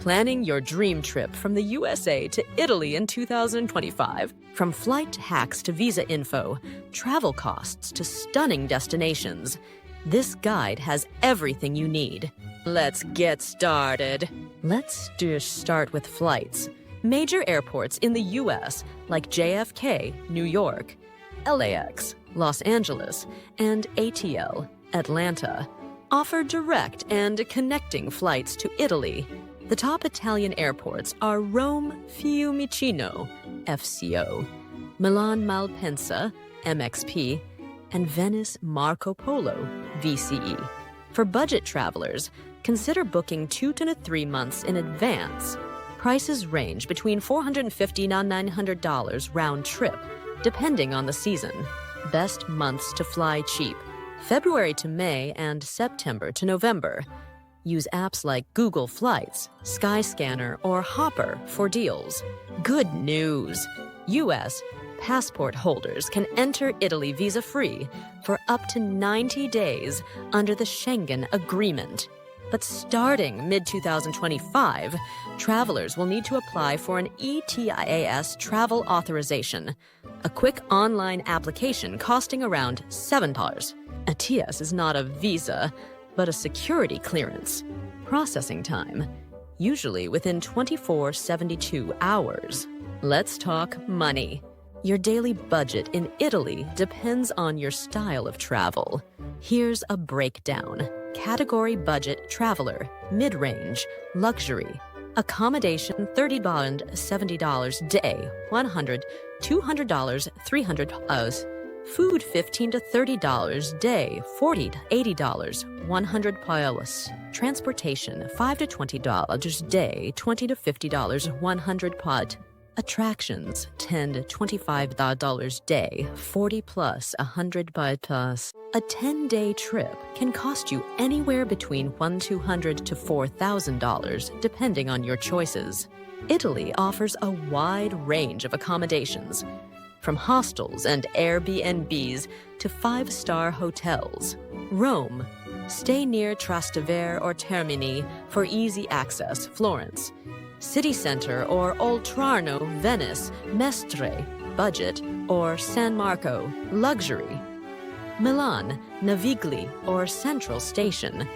Planning your dream trip from the USA to Italy in 2025. From flight hacks to visa info, travel costs to stunning destinations, this guide has everything you need. Let's get started. Let's start with flights. Major airports in the US like JFK, New York, LAX, Los Angeles, and ATL, Atlanta, offer direct and connecting flights to Italy. The top Italian airports are Rome Fiumicino, FCO, Milan Malpensa, MXP, and Venice Marco Polo, VCE. For budget travelers, consider booking 2 to 3 months in advance. Prices range between $450 and $900 round trip, depending on the season. Best months to fly cheap: February to May and September to November. Use apps like Google Flights, Skyscanner, or Hopper for deals. Good news! U.S. passport holders can enter Italy visa-free for up to 90 days under the Schengen Agreement. But starting mid-2025, travelers will need to apply for an ETIAS travel authorization, a quick online application costing around $7. ETIAS is not a visa, but a security clearance. Processing time, usually within 72 hours. Let's talk money. Your daily budget in Italy depends on your style of travel. Here's a breakdown. Category: budget traveler, mid-range, luxury. Accommodation: $30 and $70 day, $100, $200, $300. Food: $15 to $30 day, $40 to $80, $100. Transportation: $5 to $20 day, $20 to $50, $100. Attractions: $10 to $25 day, $40 plus, $100 plus. A 10-day trip can cost you anywhere between $1,200 to $4,000, depending on your choices. Italy offers a wide range of accommodations, from hostels and Airbnbs to 5-star hotels. Rome. Stay near Trastevere or Termini for easy access, Florence. City Center or Oltrarno, Venice, Mestre, budget, or San Marco, luxury. Milan, Navigli, or Central Station.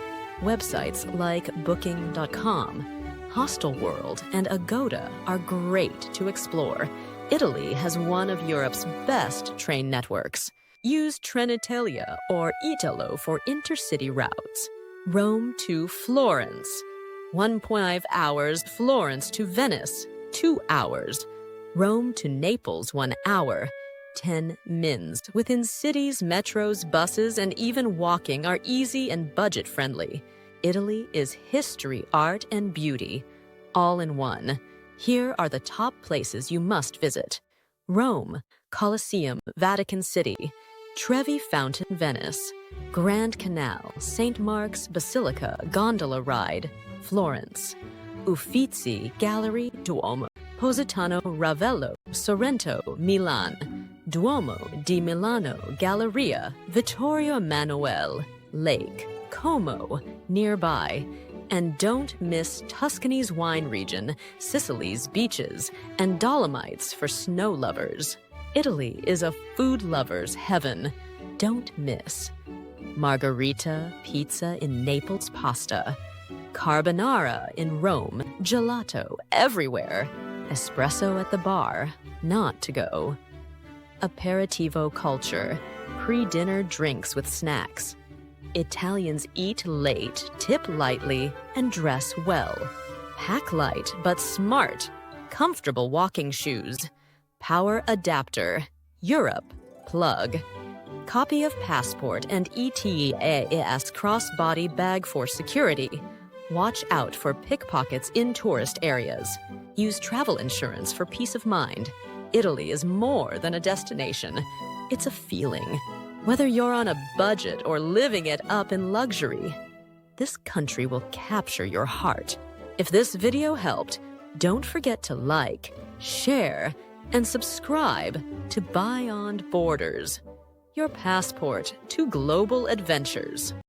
Websites like Booking.com, Hostelworld, and Agoda are great to explore. Italy has one of Europe's best train networks. Use Trenitalia or Italo for intercity routes. Rome to Florence, 1.5 hours. Florence to Venice, 2 hours. Rome to Naples, 1 hour. 10 mins. Within cities, metros, buses, and even walking are easy and budget-friendly. Italy is history, art, and beauty, all in one. Here are the top places you must visit: Rome, Colosseum, Vatican City; Trevi Fountain, Venice; Grand Canal, St. Mark's Basilica, gondola ride, Florence; Uffizi Gallery, Duomo; Positano, Ravello, Sorrento, Milan; Duomo di Milano, Galleria, Vittorio Emanuele, Lake Como, nearby. And don't miss Tuscany's wine region, Sicily's beaches, and Dolomites for snow lovers. Italy is a food lover's heaven. Don't miss margherita pizza in Naples, pasta; carbonara in Rome, gelato everywhere; espresso at the bar, not to go; aperitivo culture, pre-dinner drinks with snacks. Italians eat late, tip lightly, and dress well. Pack light but smart. Comfortable walking shoes. Power adapter. Europe. Plug. Copy of passport and ETIAS crossbody bag for security. Watch out for pickpockets in tourist areas. Use travel insurance for peace of mind. Italy is more than a destination. It's a feeling. Whether you're on a budget or living it up in luxury, this country will capture your heart. If this video helped, don't forget to like, share, and subscribe to Beyond Borders, your passport to global adventures.